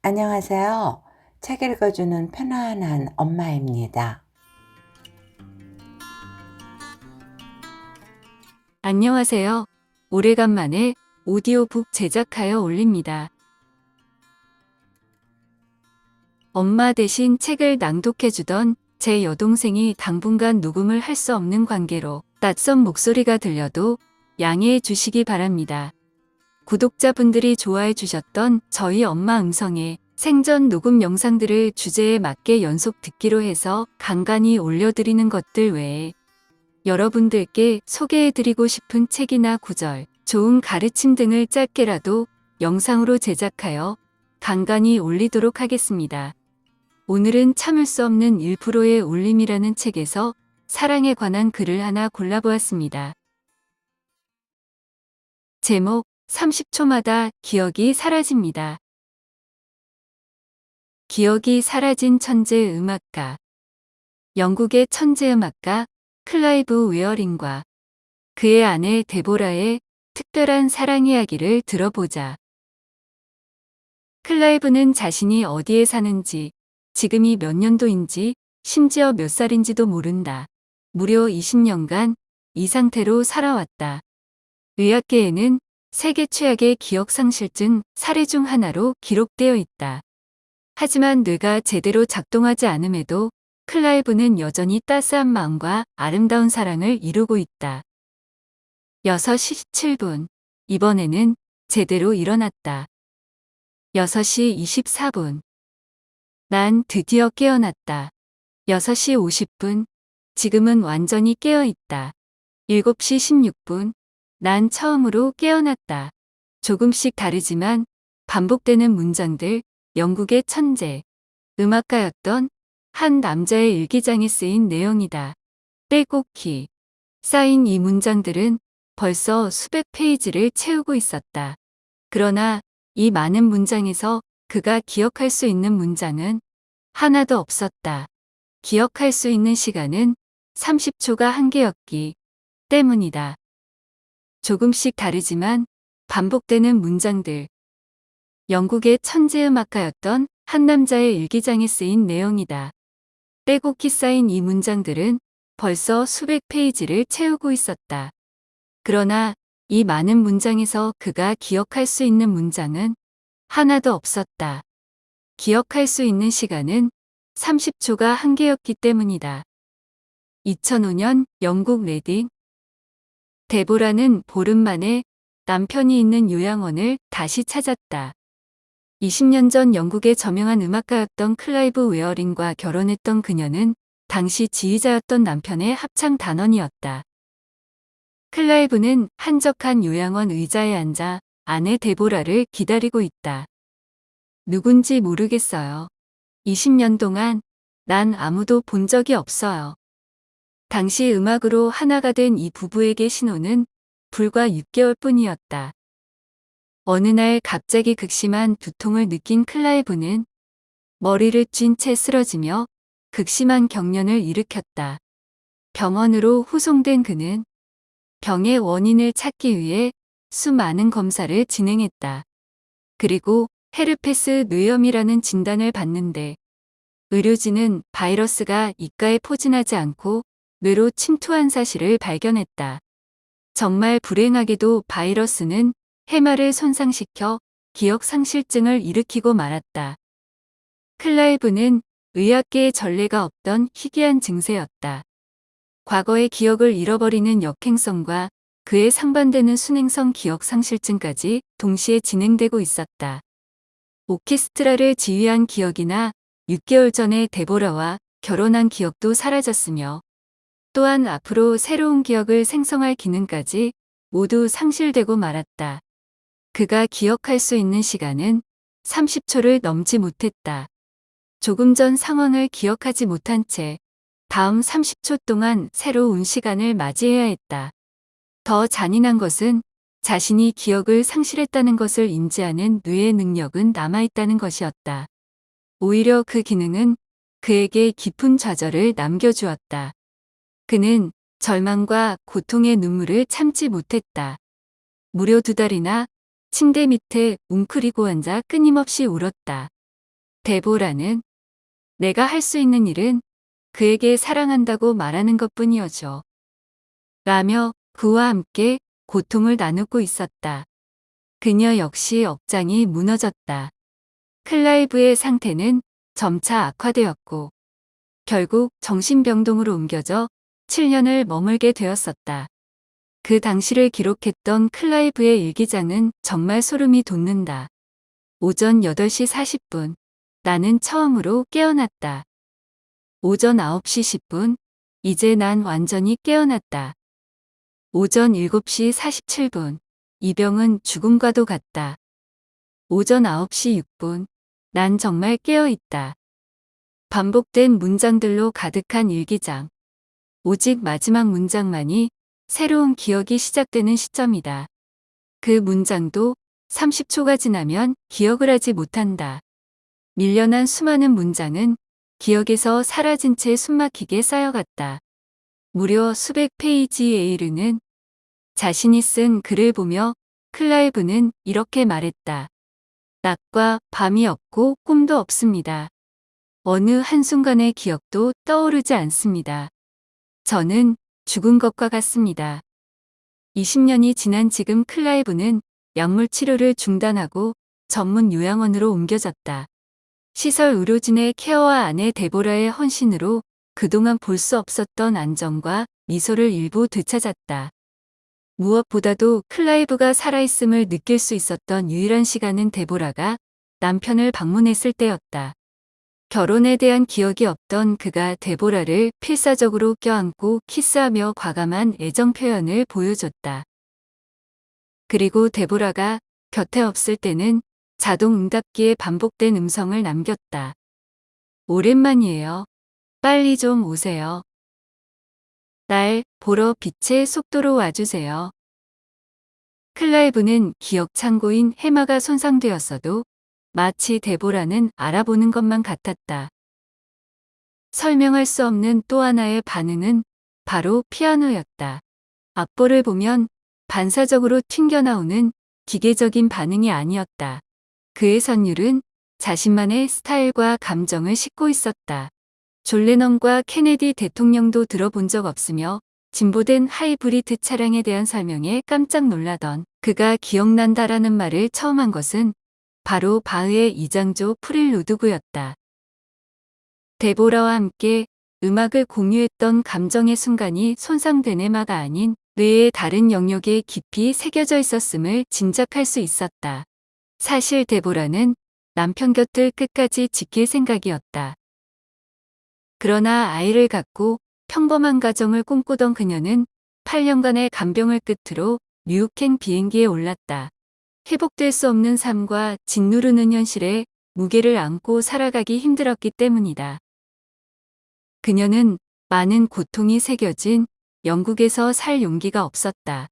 안녕하세요. 책 읽어주는 편안한 엄마입니다. 안녕하세요. 오래간만에 오디오북 제작하여 올립니다. 엄마 대신 책을 낭독해주던 제 여동생이 당분간 녹음을 할 수 없는 관계로 낯선 목소리가 들려도 양해해 주시기 바랍니다. 구독자분들이 좋아해 주셨던 저희 엄마 음성의 생전 녹음 영상들을 주제에 맞게 연속 듣기로 해서 간간히 올려드리는 것들 외에 여러분들께 소개해드리고 싶은 책이나 구절, 좋은 가르침 등을 짧게라도 영상으로 제작하여 간간히 올리도록 하겠습니다. 오늘은 참을 수 없는 1%의 울림이라는 책에서 사랑에 관한 글을 하나 골라보았습니다. 제목 30초마다 기억이 사라집니다. 기억이 사라진 천재 음악가. 영국의 천재 음악가 클라이브 웨어링과 그의 아내 데보라의 특별한 사랑 이야기를 들어보자. 클라이브는 자신이 어디에 사는지, 지금이 몇 년도인지, 심지어 몇 살인지도 모른다. 무려 20년간 이 상태로 살아왔다. 의학계에는 세계 최악의 기억상실증 사례 중 하나로 기록되어 있다. 하지만 뇌가 제대로 작동하지 않음에도 클라이브는 여전히 따스한 마음과 아름다운 사랑을 이루고 있다. 6시 17분. 이번에는 제대로 일어났다. 6시 24분. 난 드디어 깨어났다. 6시 50분. 지금은 완전히 깨어 있다. 7시 16분. 난 처음으로 깨어났다. 조금씩 다르지만 반복되는 문장들, 영국의 천재, 음악가였던 한 남자의 일기장에 쓰인 내용이다. 빼곡히 쌓인 이 문장들은 벌써 수백 페이지를 채우고 있었다. 그러나 이 많은 문장에서 그가 기억할 수 있는 문장은 하나도 없었다. 기억할 수 있는 시간은 30초가 한계였기 때문이다. 조금씩 다르지만 반복되는 문장들. 영국의 천재 음악가였던 한 남자의 일기장에 쓰인 내용이다. 빼곡히 쌓인 이 문장들은 벌써 수백 페이지를 채우고 있었다. 그러나 이 많은 문장에서 그가 기억할 수 있는 문장은 하나도 없었다. 기억할 수 있는 시간은 30초가 한계였기 때문이다. 2005년 영국 레딩. 데보라는 보름 만에 남편이 있는 요양원을 다시 찾았다. 20년 전 영국의 저명한 음악가였던 클라이브 웨어링과 결혼했던 그녀는 당시 지휘자였던 남편의 합창 단원이었다. 클라이브는 한적한 요양원 의자에 앉아 아내 데보라를 기다리고 있다. 누군지 모르겠어요. 20년 동안 난 아무도 본 적이 없어요. 당시 음악으로 하나가 된 이 부부에게 신혼은 불과 6개월 뿐이었다. 어느 날 갑자기 극심한 두통을 느낀 클라이브는 머리를 쥔 채 쓰러지며 극심한 경련을 일으켰다. 병원으로 후송된 그는 병의 원인을 찾기 위해 수많은 검사를 진행했다. 그리고 헤르페스 뇌염이라는 진단을 받는데 의료진은 바이러스가 입가에 포진하지 않고 뇌로 침투한 사실을 발견했다. 정말 불행하게도 바이러스는 해마를 손상시켜 기억상실증을 일으키고 말았다. 클라이브는 의학계의 전례가 없던 희귀한 증세였다. 과거의 기억을 잃어버리는 역행성과 그에 상반되는 순행성 기억상실증까지 동시에 진행되고 있었다. 오케스트라를 지휘한 기억이나 6개월 전에 데보라와 결혼한 기억도 사라졌으며 또한 앞으로 새로운 기억을 생성할 기능까지 모두 상실되고 말았다. 그가 기억할 수 있는 시간은 30초를 넘지 못했다. 조금 전 상황을 기억하지 못한 채 다음 30초 동안 새로운 시간을 맞이해야 했다. 더 잔인한 것은 자신이 기억을 상실했다는 것을 인지하는 뇌의 능력은 남아있다는 것이었다. 오히려 그 기능은 그에게 깊은 좌절을 남겨주었다. 그는 절망과 고통의 눈물을 참지 못했다. 무려 2달이나 침대 밑에 웅크리고 앉아 끊임없이 울었다. 데보라는 내가 할 수 있는 일은 그에게 사랑한다고 말하는 것뿐이었죠. 라며 그와 함께 고통을 나누고 있었다. 그녀 역시 억장이 무너졌다. 클라이브의 상태는 점차 악화되었고 결국 정신병동으로 옮겨져 7년을 머물게 되었었다. 그 당시를 기록했던 클라이브의 일기장은 정말 소름이 돋는다. 오전 8시 40분. 나는 처음으로 깨어났다. 오전 9시 10분. 이제 난 완전히 깨어났다. 오전 7시 47분. 이 병은 죽음과도 같다. 오전 9시 6분. 난 정말 깨어 있다. 반복된 문장들로 가득한 일기장. 오직 마지막 문장만이 새로운 기억이 시작되는 시점이다. 그 문장도 30초가 지나면 기억을 하지 못한다. 밀려난 수많은 문장은 기억에서 사라진 채 숨막히게 쌓여갔다. 무려 수백 페이지에 이르는 자신이 쓴 글을 보며 클라이브는 이렇게 말했다. 낮과 밤이 없고 꿈도 없습니다. 어느 한순간의 기억도 떠오르지 않습니다. 저는 죽은 것과 같습니다. 20년이 지난 지금 클라이브는 약물 치료를 중단하고 전문 요양원으로 옮겨졌다. 시설 의료진의 케어와 아내 데보라의 헌신으로 그동안 볼 수 없었던 안정과 미소를 일부 되찾았다. 무엇보다도 클라이브가 살아있음을 느낄 수 있었던 유일한 시간은 데보라가 남편을 방문했을 때였다. 결혼에 대한 기억이 없던 그가 데보라를 필사적으로 껴안고 키스하며 과감한 애정 표현을 보여줬다. 그리고 데보라가 곁에 없을 때는 자동 응답기에 반복된 음성을 남겼다. 오랜만이에요. 빨리 좀 오세요. 날 보러 빛의 속도로 와주세요. 클라이브는 기억 창고인 해마가 손상되었어도 마치 데보라는 알아보는 것만 같았다. 설명할 수 없는 또 하나의 반응은 바로 피아노였다. 악보를 보면 반사적으로 튕겨나오는 기계적인 반응이 아니었다. 그의 선율은 자신만의 스타일과 감정을 싣고 있었다. 존 레넌과 케네디 대통령도 들어본 적 없으며 진보된 하이브리드 차량에 대한 설명에 깜짝 놀라던 그가 기억난다라는 말을 처음 한 것은 바로 바흐의 이장조 프릴루드구였다. 데보라와 함께 음악을 공유했던 감정의 순간이 손상된 해마가 아닌 뇌의 다른 영역에 깊이 새겨져 있었음을 짐작할 수 있었다. 사실 데보라는 남편 곁을 끝까지 지킬 생각이었다. 그러나 아이를 갖고 평범한 가정을 꿈꾸던 그녀는 8년간의 간병을 끝으로 뉴욕행 비행기에 올랐다. 회복될 수 없는 삶과 짓누르는 현실에 무게를 안고 살아가기 힘들었기 때문이다. 그녀는 많은 고통이 새겨진 영국에서 살 용기가 없었다.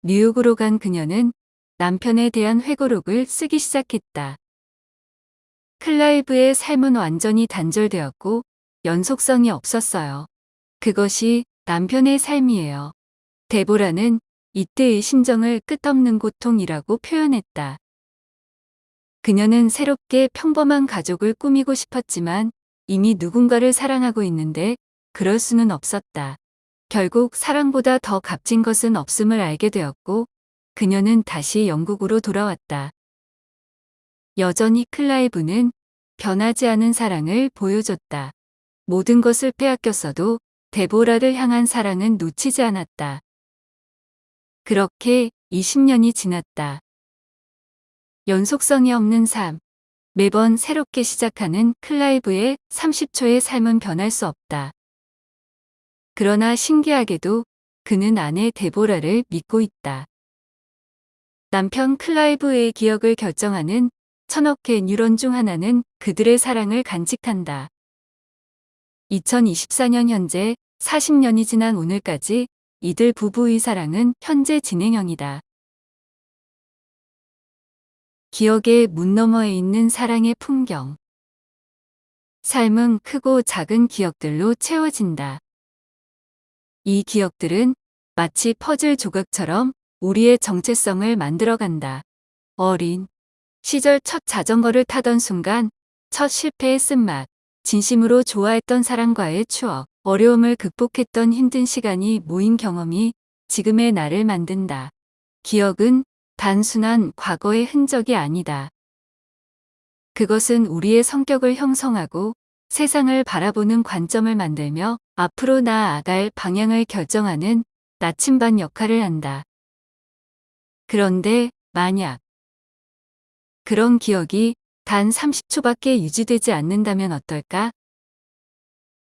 뉴욕으로 간 그녀는 남편에 대한 회고록을 쓰기 시작했다. 클라이브의 삶은 완전히 단절되었고 연속성이 없었어요. 그것이 남편의 삶이에요. 데보라는 이때의 심정을 끝없는 고통이라고 표현했다. 그녀는 새롭게 평범한 가족을 꾸미고 싶었지만 이미 누군가를 사랑하고 있는데 그럴 수는 없었다. 결국 사랑보다 더 값진 것은 없음을 알게 되었고 그녀는 다시 영국으로 돌아왔다. 여전히 클라이브는 변하지 않은 사랑을 보여줬다. 모든 것을 빼앗겼어도 데보라를 향한 사랑은 놓치지 않았다. 그렇게 20년이 지났다. 연속성이 없는 삶. 매번 새롭게 시작하는 클라이브의 30초의 삶은 변할 수 없다. 그러나 신기하게도 그는 아내 데보라를 믿고 있다. 남편 클라이브의 기억을 결정하는 1000억 개 뉴런 중 하나는 그들의 사랑을 간직한다. 2024년 현재 40년이 지난 오늘까지 이들 부부의 사랑은 현재 진행형이다. 기억의 문 너머에 있는 사랑의 풍경. 삶은 크고 작은 기억들로 채워진다. 이 기억들은 마치 퍼즐 조각처럼 우리의 정체성을 만들어간다. 어린 시절 첫 자전거를 타던 순간 첫 실패의 쓴맛, 진심으로 좋아했던 사람과의 추억, 어려움을 극복했던 힘든 시간이 모인 경험이 지금의 나를 만든다. 기억은 단순한 과거의 흔적이 아니다. 그것은 우리의 성격을 형성하고 세상을 바라보는 관점을 만들며 앞으로 나아갈 방향을 결정하는 나침반 역할을 한다. 그런데 만약 그런 기억이 단 30초밖에 유지되지 않는다면 어떨까?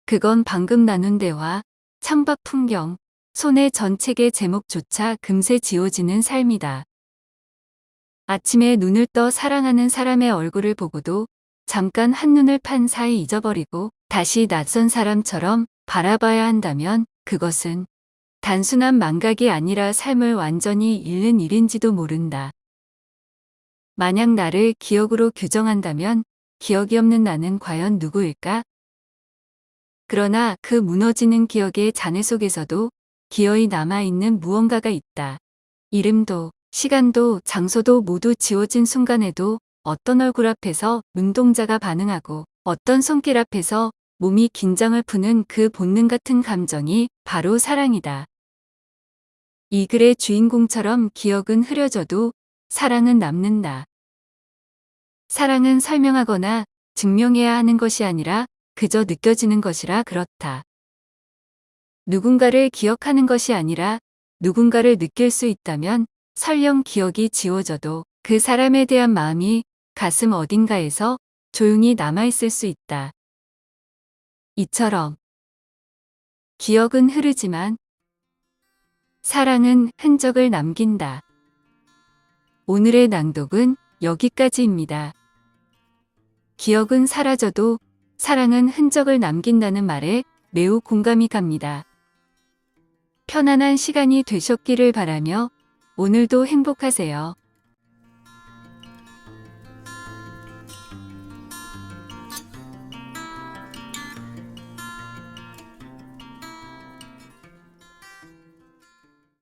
그건 방금 나눈 대화, 창밖 풍경, 손의 전책의 제목조차 금세 지워지는 삶이다. 아침에 눈을 떠 사랑하는 사람의 얼굴을 보고도 잠깐 한눈을 판 사이 잊어버리고 다시 낯선 사람처럼 바라봐야 한다면 그것은 단순한 망각이 아니라 삶을 완전히 잃는 일인지도 모른다. 만약 나를 기억으로 규정한다면 기억이 없는 나는 과연 누구일까? 그러나 그 무너지는 기억의 잔해 속에서도 기어이 남아있는 무언가가 있다. 이름도, 시간도, 장소도 모두 지워진 순간에도 어떤 얼굴 앞에서 눈동자가 반응하고 어떤 손길 앞에서 몸이 긴장을 푸는 그 본능 같은 감정이 바로 사랑이다. 이 글의 주인공처럼 기억은 흐려져도 사랑은 남는다. 사랑은 설명하거나 증명해야 하는 것이 아니라 그저 느껴지는 것이라 그렇다. 누군가를 기억하는 것이 아니라 누군가를 느낄 수 있다면 설령 기억이 지워져도 그 사람에 대한 마음이 가슴 어딘가에서 조용히 남아있을 수 있다. 이처럼 기억은 흐르지만 사랑은 흔적을 남긴다. 오늘의 낭독은 여기까지입니다. 기억은 사라져도 사랑은 흔적을 남긴다는 말에 매우 공감이 갑니다. 편안한 시간이 되셨기를 바라며 오늘도 행복하세요.